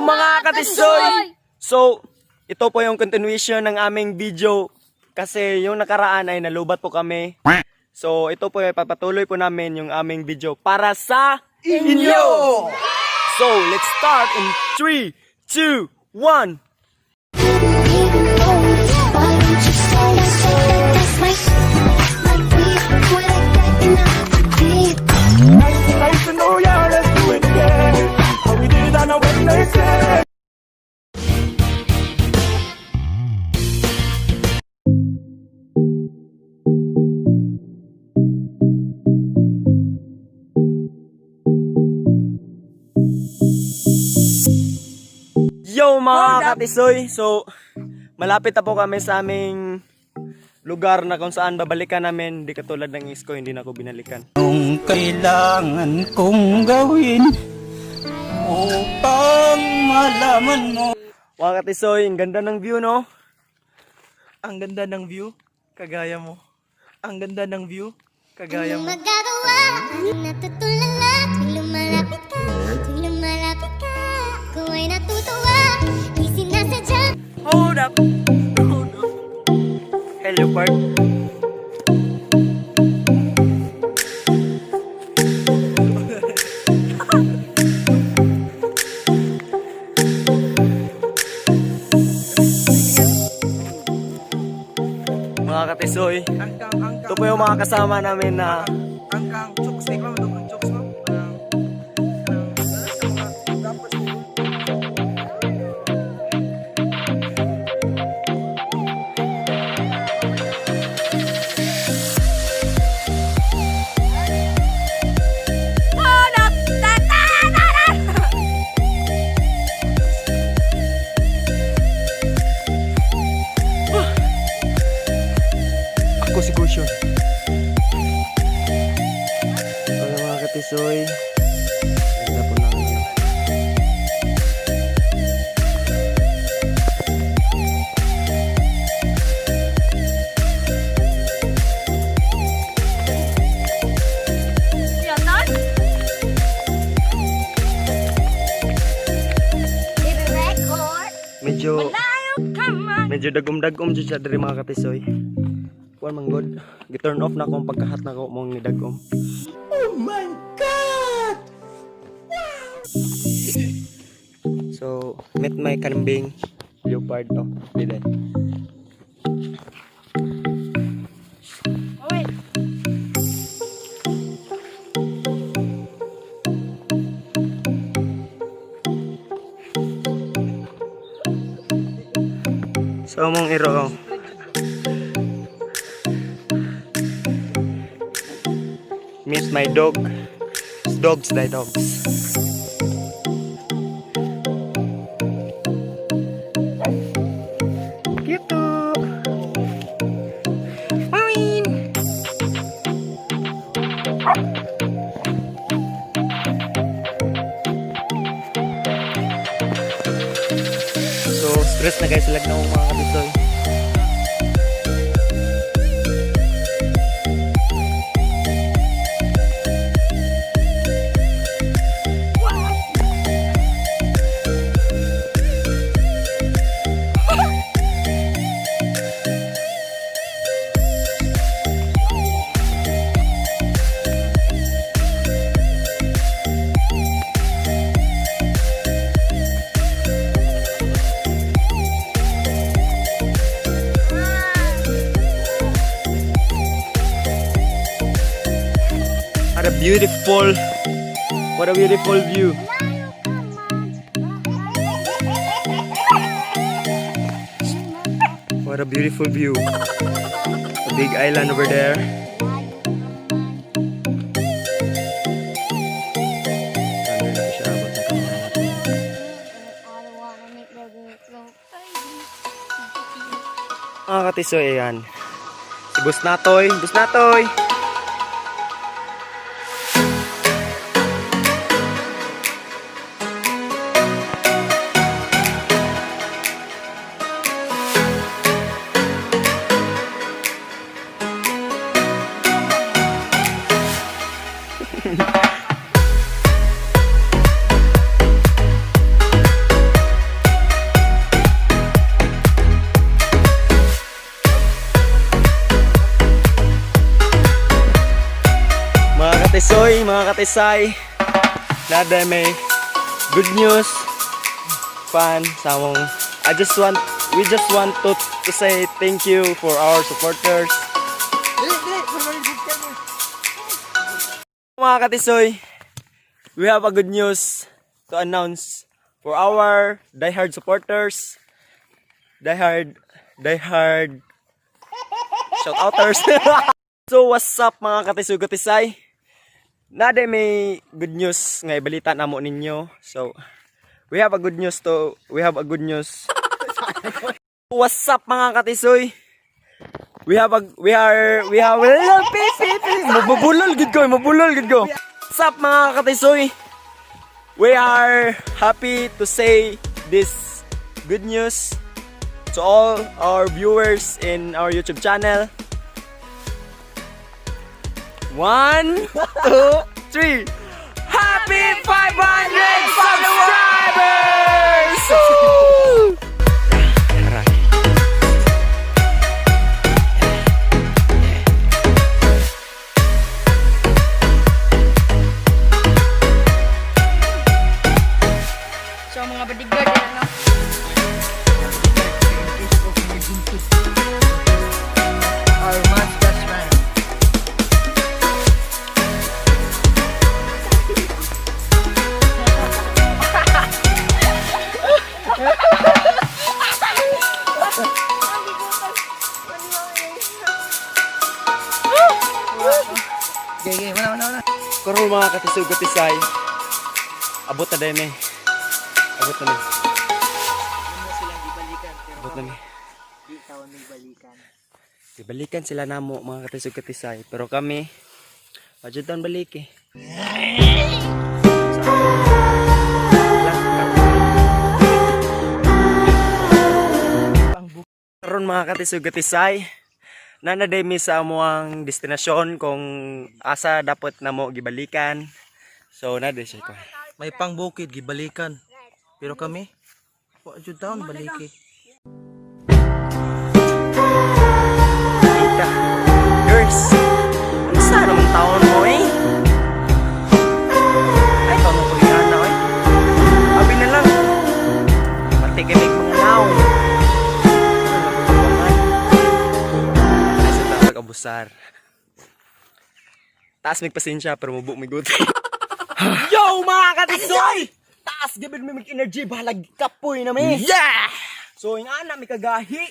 mga katisoy! So, ito po yung continuation ng aming video kasi yung nakaraan ay nalubat po kami. So, ito po ay papatuloy po namin yung aming video para sa inyo! So, let's start in 3, 2, 1! Yo mga katisoy! So, malapit na po kami sa aming lugar na kung saan babalikan namin. Hindi katulad ng isko, hindi na ako binalikan. Anong kailangan kong gawin upang malaman mo? Mga katisoy, ang ganda ng view, no? Ang ganda ng view, kagaya mo. Ang ganda ng view, kagaya mo. Magagawa, natutulala, tuwing lumalapit ka, tuwing lumalapit ka, ako ay natutuwa, di sinasadya. Hold up! Hold up! Hello, Park. Mga katisoy, ito po yung mga kasama namin na Angkang chokes, take lang ito ang chokes mo. ako si Cushion. Wala mga katisoy. Ganda po lang yun. Medyo dagom-dagom dyan siya dari mga katisoy. Kuan manggod, gi-turn off na akong pagkahat na ko mong nidagom. Oh my God! So, meet my kambing leopard no. Dito. So, mong iro. Meet my dog. Dogs die dogs. Cute. Fine. So, stress na guys sila ng mga katisoy. What a beautiful view. What a beautiful view. A big island over there. Katisoy, ayan. Si Bus Natoy. Bus Natoy! mga katisay, nada may good news fan sa among we just want to say thank you for our supporters. Mga katisoy, we have a good news to announce for our diehard supporters, diehard shoutouters. So what's up mga katisoy-katisay? Nade may good news nga ibalita namo ninyo. So we have a good news. What's up mga katisoy? We have mabulol gid ko. What's up mga katisoy? We are happy to say this good news to all our viewers in our YouTube channel. 1, 2, 3. Happy 500 subscribers! Woo! So mga bodyguard yan, ano? Our man's best friend. Okay, wala. Karon mga katisog-katisay, abot na din eh. Abot na ni. Ibalikan sila namo mga katisog-katisay, pero kami adyan balik eh. Karon mga katisog-katisay, nanaday mi sa amuang destinasyon kung asa dapat namo gibalikan. So naday siya ko. May pangbukid gibalikan. Pero kami, wa jud taon baliki. Tita, girls, ano sa namang taon mo eh? Ay, taon mo pagyan na eh. Abi na lang. Matigimig mga naong. Ay, sa tatag abusar. Taas may pasensya pero mabuk may guti. Yo mga katisoy! Taas gabin may mag-energy bahalag kapoy na may. Yeah! So yung ana may kagahi.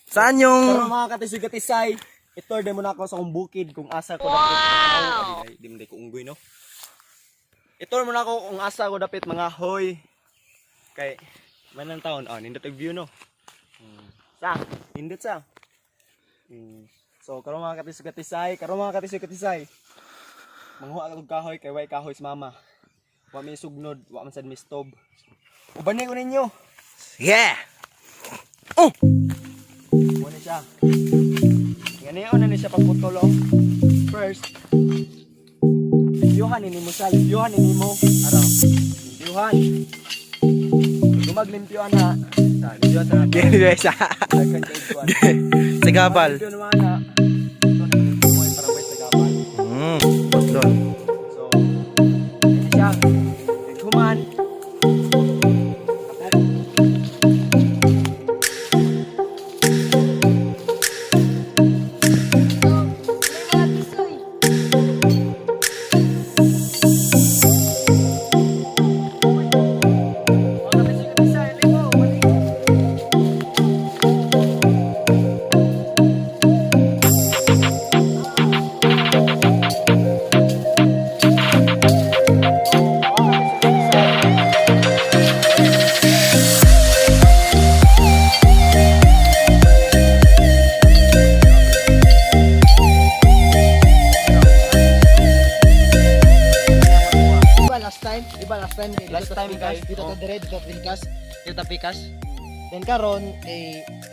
Saan Pero yung mga katisay-katisay, ito din mo na ako sa kong bukid kung asa ko dapit. Di mo ko unggoy no. Ito mo na ako kung asa ko dapit mga hoy. Kay manang taon nindot ang view no. Sa, nindot sa. So karon mga katisay, manghuwa ka og kahoy kay way kahoy sa mama. Wa may sugnod, wa man sad may stove. Ubanay ko ninyo. yeah! Muna siya. Ngayon na siya pagputol oh. First, limpyuhan ini mo sa limpyuhan ini mo. Araw. Limpyuhan. Gumag-limpyuhan ha. Limpyuhan sa natin. Guys, sigabal. Limpyuhan naman ha. Ito na limpyuhan para may sagabal. Putlon. So, ini siya. Human. Last time guys, dito to dire, dito Wilkas, dito Pikas. Then karon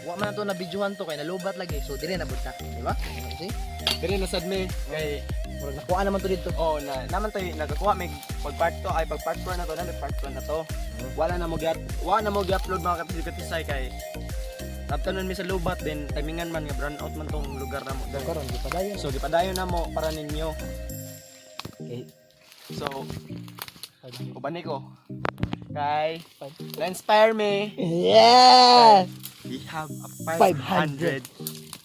wa man to na videohan to kay nalubat lagi. So dire na budta, di ba? Okay? Dili na sad me kay Murag nakuha naman to dito. oh na naman tayo nagakuha may pag part 2 ay pag part 4 na to na part 1 na to. Wala na mo gi-upload mga katisay kay taptanon mi sa lubat din timingan man nga brown out man tong lugar na mo. Karon di pa dayon. So gipadayon na mo para ninyo. Okay. So, ubani ko. Kay, na-inspire me. Yeah! We have a 500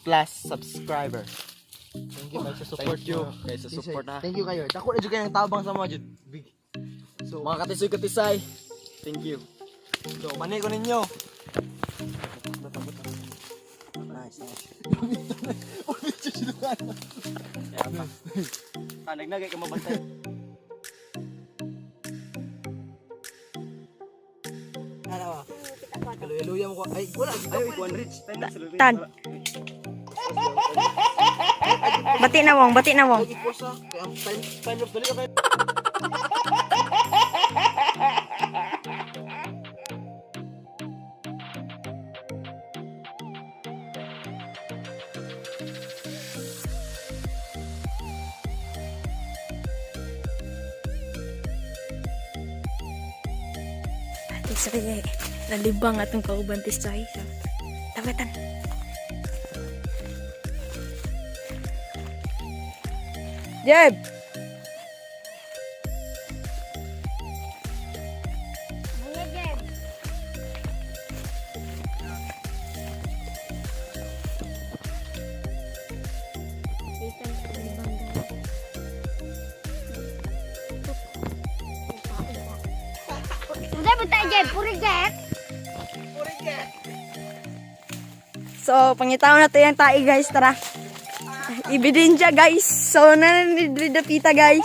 plus subscriber. Thank you guys sa support Thank you mo. guys sa support ha. Thank you kayo. Dako na jud kayo ng tabang sa mga jud. Big. So, mga katisoy-katisay, thank you. So, ubani ko ninyo. Nice, nice. Nagnagay ka mabantay. Ano ba? Kaluya-luya mo ko. Ay, wala. Ay, 100. Tan. Bati na wong, bati na wong. Ipos ha. Kaya ang time of dali ka kayo. Ati sige, nalibang atong kauban ti Soy. Tawetan. Jeb. Udah bentar aja, puriget. So, pangitaw na to yung tae guys, tara. Ibidinja guys. So, nananidridapita guys.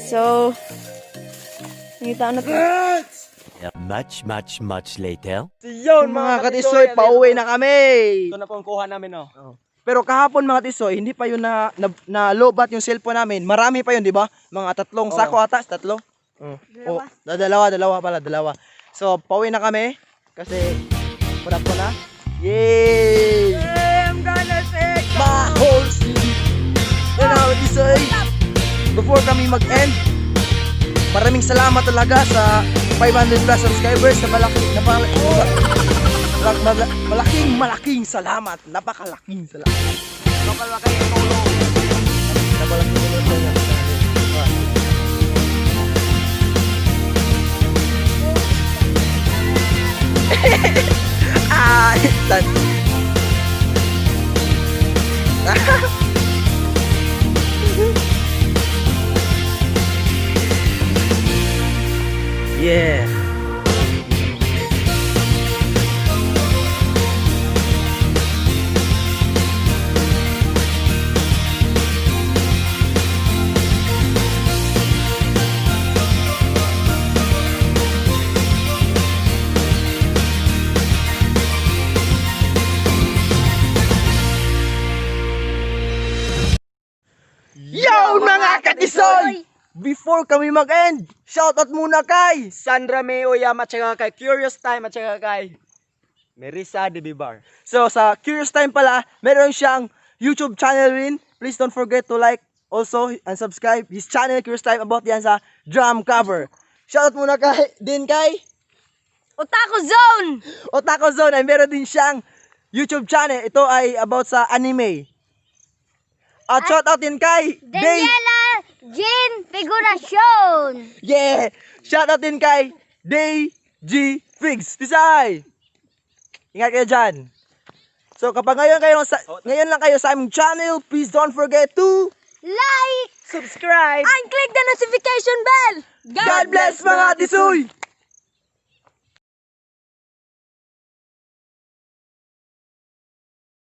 So, pangitaw na to. Much later. Yun mga katisoy, pauwi na kami. Ito na po ang kuha namin, oh. Pero kahapon mga tisoy, hindi pa yun na lobat yung cellphone namin. Marami pa yun, di ba? Mga tatlong sako ata, tatlo. Oh, dalawa pala. So, pauwi na kami kasi purap ko na. Yay! I'm gonna take my whole sleep. And now, tisoy, before kami mag-end, maraming salamat talaga sa 500 plus subscribers na malaking salamat. Napakalaking salamat. Napakalaking tulong. Napakalaking tulong. Tan. Yeah. Yo mga katisoy! Before kami mag-end, shoutout muna kay Sandra May Oyama, at saka kay Curious Time, at saka kay Merisa de Bibar. So sa Curious Time pala, meron siyang YouTube channel rin. Please don't forget to like also and subscribe his channel Curious Time about yan sa drum cover. Shoutout muna kay Otaku Zone! Otaku Zone ay meron din siyang YouTube channel. Ito ay about sa anime. At shoutout din kay Daniela Jean Figuracion. Yeah! Shoutout din kay Day G Figs. Tisay! Ingat kayo dyan. So kapag ngayon lang kayo sa aming channel, please don't forget to Like! Subscribe! And click the notification bell! God bless mga tisuy!